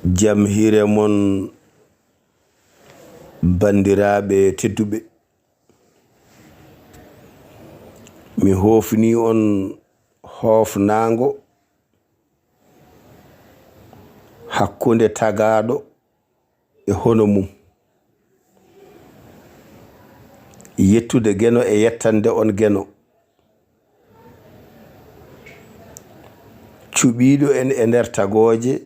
jam hire mon bandiraɓe tedduɓe, mi hofni on hofnago hakkunde tagaɗo e hono mum, yettude geno e yettande on geno, cuɓiɗo en e nder tagoje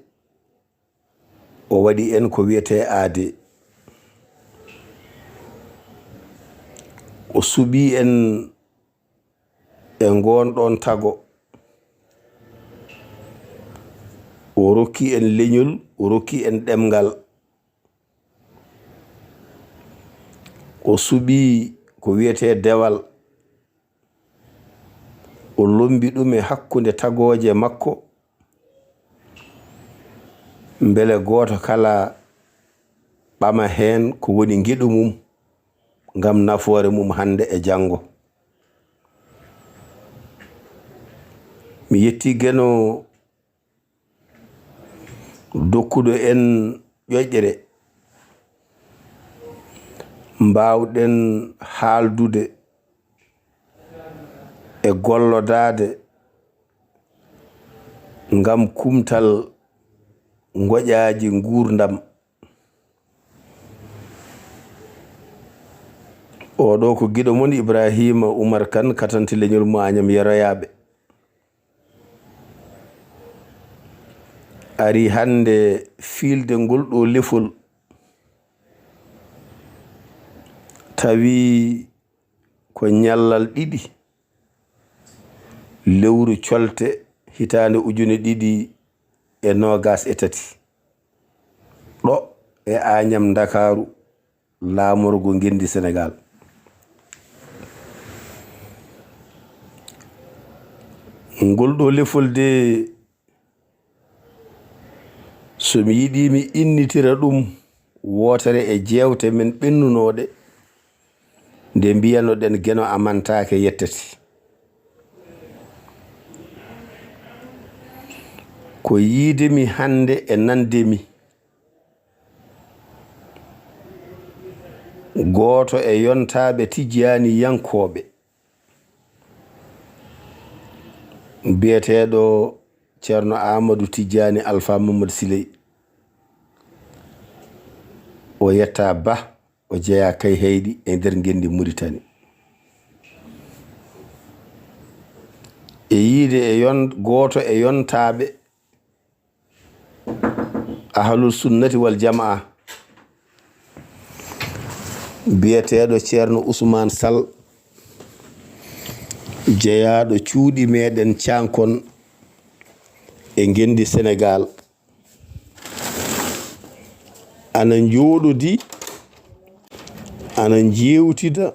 o waɗi en ko wiyete aade, o suɓi en e gonɗon tago, o rokki en leñol, o rokki en ɗemgal, o suɓi ko wiyete dewal, o lombi ɗum e hakkunde tagoje makko, mbele goto kala ɓama hen ko woni giɗo mum ngam nafoore mum hande e jango. Mi yetti geno dokkuɗo en ƴoƴƴere mbawɗen haaldude e gollodade ngam kumtal ngoƴaji gurdam. Oɗo ko giɗo mon Ibrahima Umar Kane katanti leñol mo Agnam yeroyaɓe, ari hande filde ngol ɗo lefol tawi ko ñallal 2 lewru colte hitande 2023 ɗo e Agnam Dakaru laamorgo Ngendi Sénégal. Ngol ɗo lefol de so mi yiɗi mi innitira ɗum wotere e jewte men ɓennunoɗe nde mbiyanoɗen geno amantake yettati, ko yiidemi hande e nandemi goto e yontaɓe Tijani yankoɓe biyeteɗo Ceerno Amadou Tijani Alpha Mamadou Siley, o yetta Ba, o jeeya kay heyɗi e nder Ngendi Mauritanie, e yiide e goto e yontaɓe ahlul sunnati wal jamaa biyeteɗo Ceerno Ousmane Sall, jeeyaɗo cuuɗi meɗen Cankon e Ngendi Sénégal, ana jooɗodi, ana jewtida,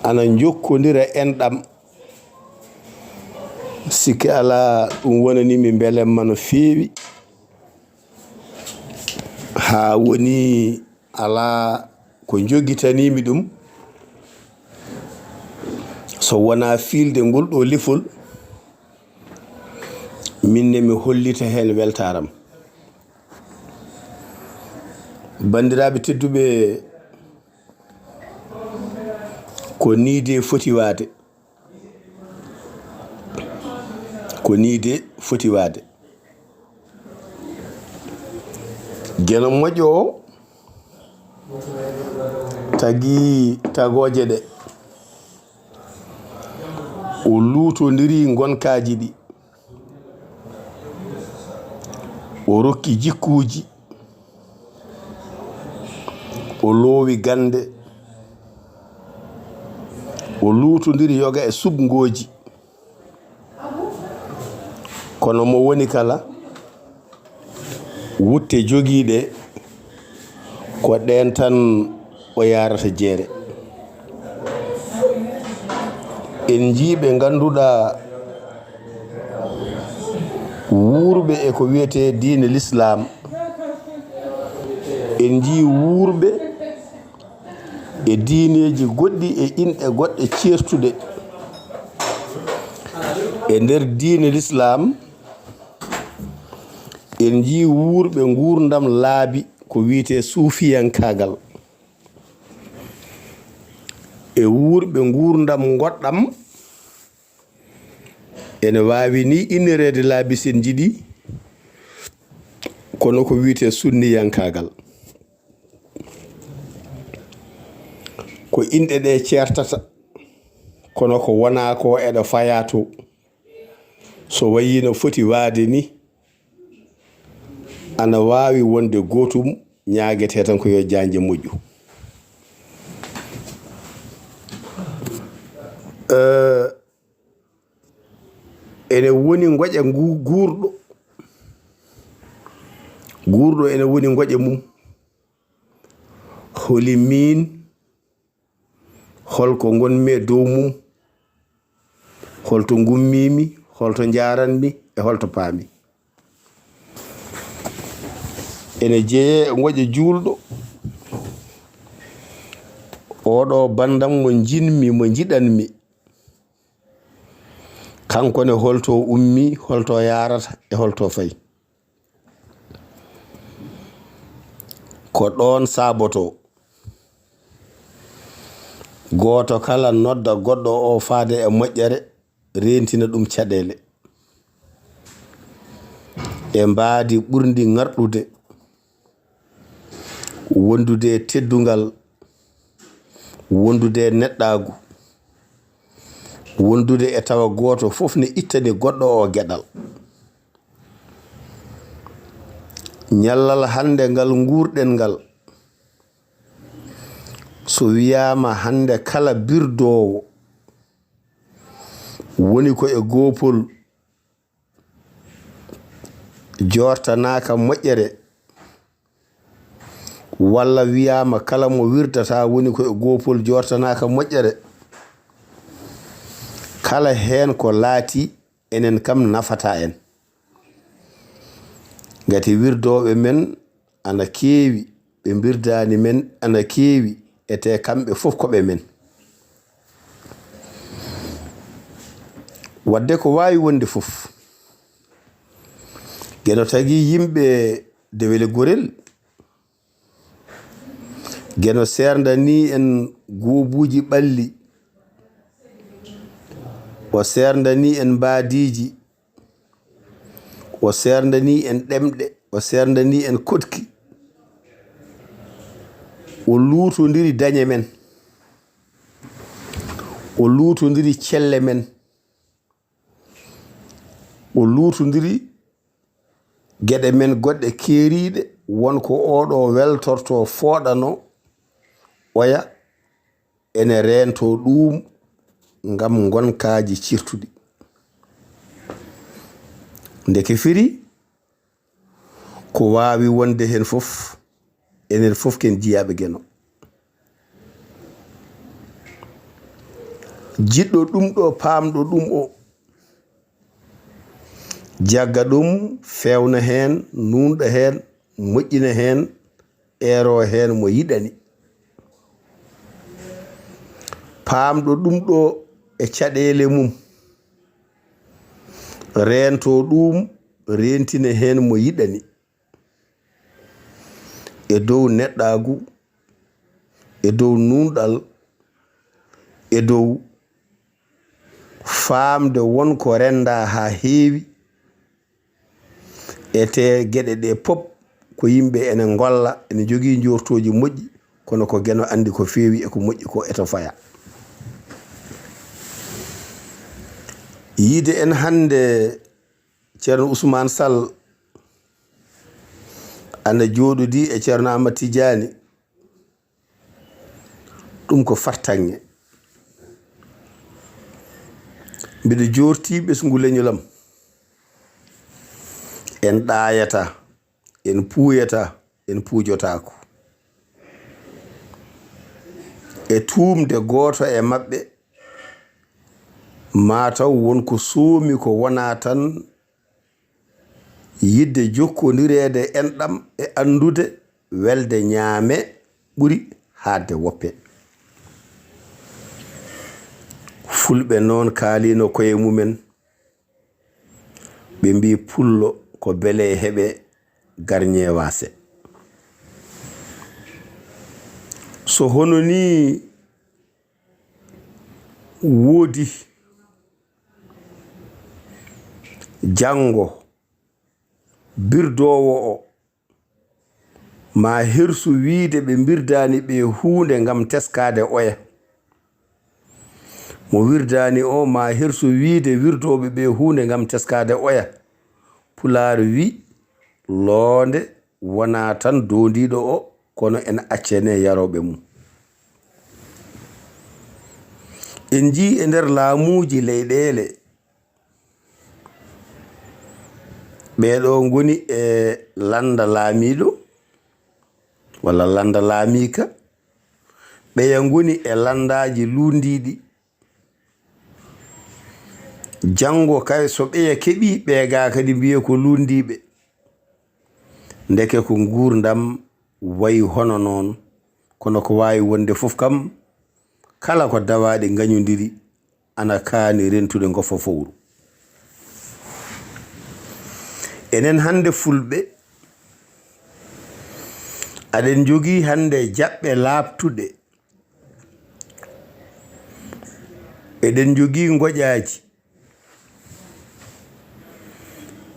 ana jokkodira enɗam, sikki ala ɗum wonanimi belemma no feewi, ha woni ala ko jogitanimi ɗum so wona filde ngol ɗo lefol minne mi hollita hen weltaram. Bandiraɓe tedduɓe, ko niide foti waade, ko niide foti waade. Geno moƴƴo o tagi tagoje ɗe, o luutodiri gonkaji ɗi, o rokki jikkuji, o loowi gande, o luutodiri yoga e subgoji, kono mo woni kala wutte jogiiɗe ko ɗen tan o yarata jeere. En jiiɓe ganduɗa wuurɓe e ko wiyete diine l'Islam, en jii wuurɓe e diineji goɗɗi e inɗe goɗɗe ceertuɗe e nder diine l'Islam en ji wuurɓe gurdam laabi ko wiite suufiyankagal e wuurɓe gurdam goɗɗam ene wawi ni innerede laabi sen jiɗi kono ko wiite sunniyankagal ko inɗe ɗe certata kono ko wona ko eɗo faya to so wayi no foti waade ni ana wawi wonde gotum ñaguete tan ko yo janje moƴƴu ene woni ngoƴa guurɗo ene woni ngoƴa mum holi min holko gonmi e dow mum holto gummimi holto jaranmi e holto paami ene jeeye e ngoƴa juulɗo oɗo bandam mo jinmi mo jiɗanmi kankone holto ummi holto yarata e holto fayi ko ɗon saboto goto kala nodda goɗɗo o faade e moƴƴere rentina ɗum caɗele e mbaadi ɓurdi ngarɗude wondude teddungal wondude neɗɗagu wondude e tawa goto fof ne ittani goɗɗo o gueɗal ñallal hande ngal gurɗen ngal so wiyama hande kala birdowo woni ko e gopol jortanaka moƴƴere walla wiyama kala mo wirdata woni ko e gopol jortanaka moƴƴere kala hen ko laati enen kam nafata en gati wirdoɓe men ana keewi ɓe birdani men ana keewi ete kamɓe fof koɓe men wadde ko wawi wonde fof gueno tagui yimɓe dewele gorel gueno serdani en goobuji ɓalli o serdani en mbaadiji o serdani en ɗemɗe o serdani en kotki o luutodiri dañe men o luutodiri celle men o luutodiri gueɗe men goɗɗe keeriɗe wonko oɗo weltorto fooɗano oya ene rento ɗum ngam gonkaji cirtuɗi ndeke firi ko wawi wonde hen fof enen fof ken jiyaɓe gueno jiɗɗo ɗum ɗo paamɗo ɗum o jagga ɗum fewna hen nunɗa hen moƴƴina hen ero hen mo yiɗani paamɗo ɗum ɗo e caɗele mum rento ɗum rentina hen mo yiɗani e dow neɗɗagu e dow nunɗal e dow faamde wonko renda ha heewi ete gueɗe ɗe pop ko yimɓe ene golla ene jogui jortoji moƴƴi kono ko gueno andi ko feewi e ko moƴƴi ko eto faya yiide en hande ceerno Ousmane Sall ana jooɗodi e ceerno Amadou Tidiani ɗum ko fartange mbiɗa jorti ɓesgu leñolam en ɗayata en puuyata en puujotako e tumde goto e mabɓe mataw wonko soomi ko wona tan yidde jokkodirede enɗam e andude welde ñaame ɓuri hadde woppe fulɓe noon kaalino koye mumen ɓe mbi pullo ko beele heɓe garñe wase so hono ni woodi jango birdowo o ma hirsu wiide ɓe birdani ɓe hunde ngam teskade oya mo wirdani o ma hirsu wiide wirdoɓe ɓe hunde ngam teskade oya Pulaar wi loonde wona tan dondiɗo o kono en accene yaroɓe mum en ji e nder laamuji leyɗele ɓeɗo ngoni e landa laamiɗo walla landa laamika ɓeya ngoni e landaji lundiɗi jango kay so ɓeya keɓi ɓeega kadi mbiye ko lundiɓe ndeke ko gurdam wayi hono noon kono ko wawi wonde fof kam kala ko dawaɗe gañodiri ana kaani rentude ngofo fowru enen hande fulɓe aɗen jogii hande jaɓɓe laaɓtuɗe eɗen jogii ngoƴaaji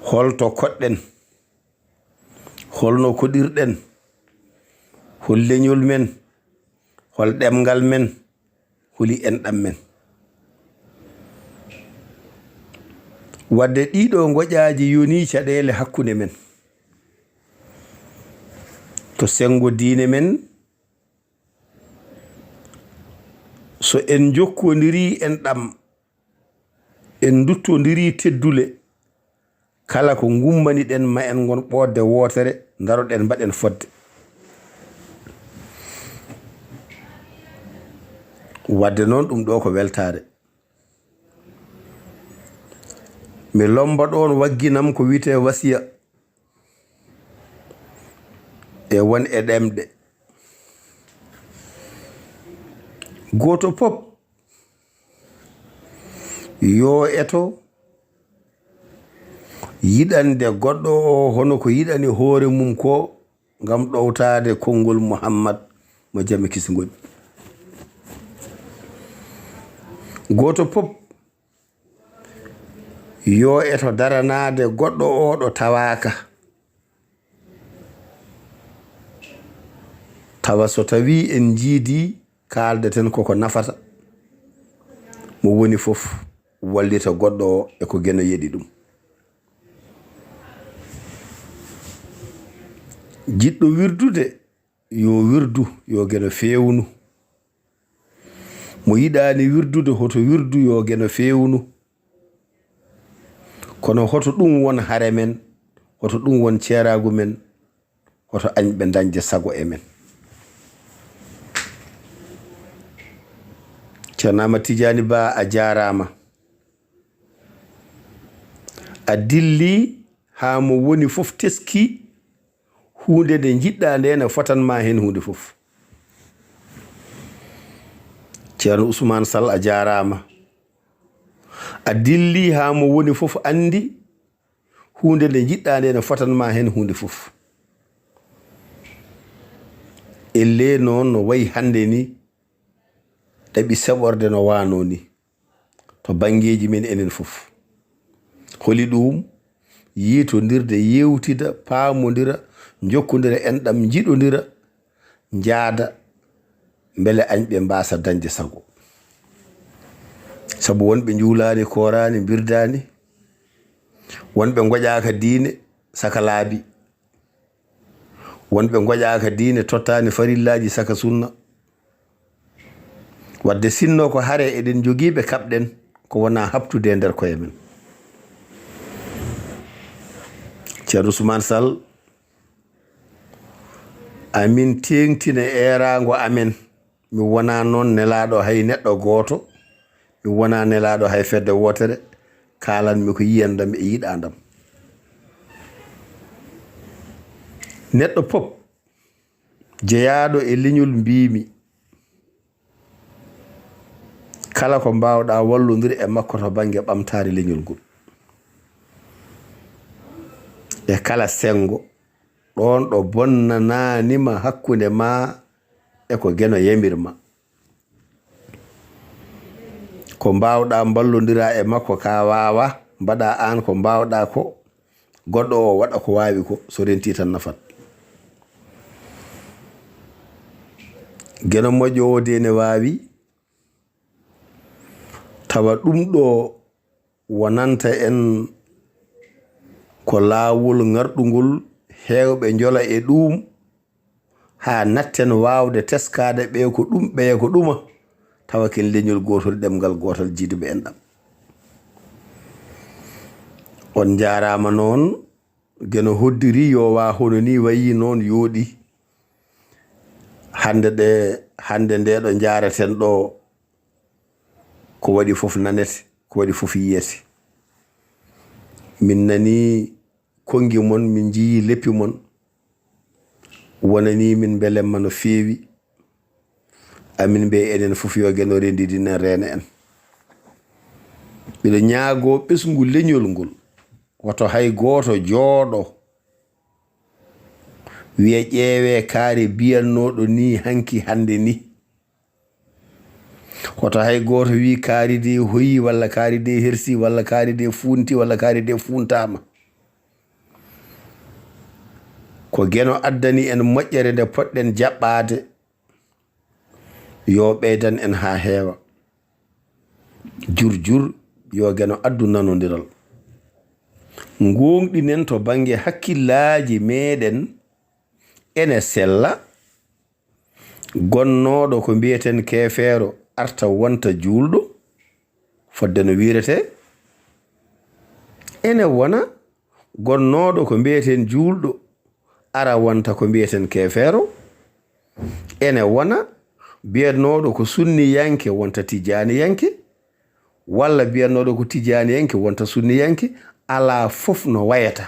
holto koɗɗen holno koɗirɗen hol leñol men hol ɗemgal men holi enɗam men wadde ɗiɗo ngoƴaaji yoni caɗeele hakkunde men to sengo diine men so en jokkodiri enɗam en duttodiri teddule kala ko gummani ɗen ma en gon ɓodde wotere daroɗen mbaɗen fodde wadde noon ɗum ɗo ko weltare mi lomba ɗon wagginam ko wiyete wasiya e won e ɗemɗe goto pop yo eto yiɗande goɗɗo o hono ko yiɗani hoore mum ko ngam ɗowtade konngol Muhammad mo jami kisgol goto pop yo eto daranade goɗɗo o ɗo tawaka tawa so tawi en jiidi kaaldeten koko nafata mo woni fof wallita goɗɗo o e ko geno yeɗi ɗum jiɗɗo wirdude yo wirdu yo geno fewnu mo yiɗani wirdude hoto wirdu yo geno fewnu kono hoto ɗum won hare men hoto ɗum won ceeragu men hoto añɓe dañde sago e men Ceernama Tidiani Ba a jarama a dilli ha mo woni fof teski hunde nde jiɗɗa nde ne fotanma hen hunde fof Ceerno Ousmane Sall a jarama a dilli ha mo woni fof andi hunde nde jiɗɗa nde ne fotanma hen hunde fof elle noon no wayi hande ni ɗaɓi seɓorde no wano ni to bangeji men enen fof holi ɗum yiitodirde yewtida paamodira jokkodira enɗam jiɗodira jaada beele añɓe mbasa dañde sago sabu wonɓe juulani korani birdani wonɓe goƴaka diine saka laabi wonɓe goƴaka diine tottani farillaji saka sunna wadde sinno ko hare eɗen jogiiɓe kaɓɗen ko wona habtude e nder koye men Ceerno Ousmane Sall amin tengtina erago amen mi wona noon nelaɗo hay neɗɗo goto mi wona nelaɗo hay fedde wotere kalanmi ko yiyandam e yiɗadam neɗɗo pop jeeyaɗo e leñol mbimi kala ko mbawɗa wallodiri e makko to banggue ɓamtare leñol ngol e kala sengo ɗon ɗo bonnananima hakkunde ma e ko geno yamirma. Ko mbawɗa ballodira e makko ka wawa mbaɗa an ko mbawɗa ko, goɗɗo o waɗa ko wawi ko, so renti tan nafat. Geno moƴƴo o de ne wawi tawa ɗum ɗo wonanta en ko laawol ngarɗungol hewɓe jola e ɗum ha natten wawde teskade ɓe ko ɗum ɓeye ko ɗuma tawa ken leñol gotol ɗemgal gotal jiiduɓe en ɗam. On jarama noon geno hoddiri yo wa hono ni wayi noon yooɗi hande nde ɗo jareten ɗo ko waɗi fof nanete, ko waɗi fof yiyete. Min nani kongi mon, min jiyi leppi mon, wonani min belemma no feewi. Amin be enen fof yo geno rendidinen rena en. Biɗo ñaago ɓesgu leñol ngol woto hay goto jooɗo wiya ƴeewe kaari biyannoɗo ni hanki hande ni. Woto hay goto wi kaari de hoyi walla kaari de hersi walla kaari de funti walla kaari de funtama. Ko geno addani en moƴƴere nde poɗɗen jaɓɓade yo ɓeydan en ha heewa. Jur yo geno addu nanodiral. Gonɗinen to bange hakkillaji meɗen ene sella. Gonnoɗo ko mbiyeten kefeero arta wonta julɗo fodde no wirete. Ene wona gonnoɗo ko mbiyeten julɗo ara wonta ko mbiyeten kefeero. Ene wona biyannoɗo ko sunniyanke wonta tijaniyanke, walla biyannoɗo ko tijaniyanke wonta sunniyanke. Ala fof no wayata,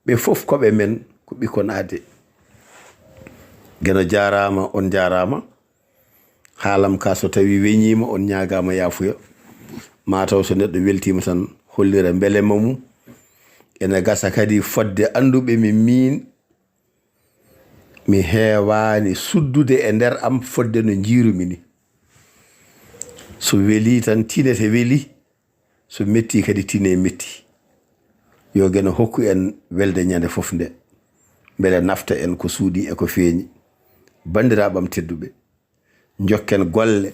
ɓe fof koɓe men ko ɓikkon ade. Geno jarama, on jarama. Haalam ka so tawi weñima on ñagama yafuya. Mataw so neɗɗo weltima tan hollira belema mum. Ene gasa kadi fodde anduɓe min mi heewani suddude e nder am fodde no jiirumi ni. So weli tan tinete weli, so metti kadi tine metti. Yo geno hokku en welde ñande fof nde beele nafta en ko suudi e ko feeñi. Bandiraɓam tedduɓe, jokken golle,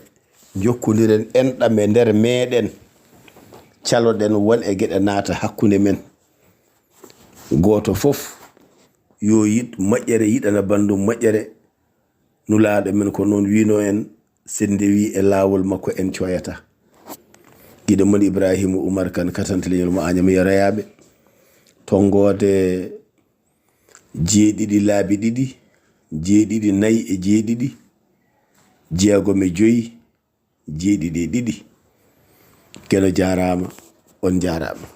jokkodiren enɗam e nder meɗen, caloɗen won e geɗe naata hakkunde men. Goto fof yo yid moƴƴere yiɗana bandum moƴƴere. Nulaaɗo men ko noon wino en sen ndewi e laawol makko en coyata. Giɗo mon Ibrahima Oumar Kane katanteleñol mo Agname Yoroyaɓe, tongode jeeɗiɗi laabi ɗiɗi, jeeɗiɗi nayi e jeeɗiɗi, jeegom e joyi, jeeɗiɗi e ɗiɗi. Geno jarama, on jarama.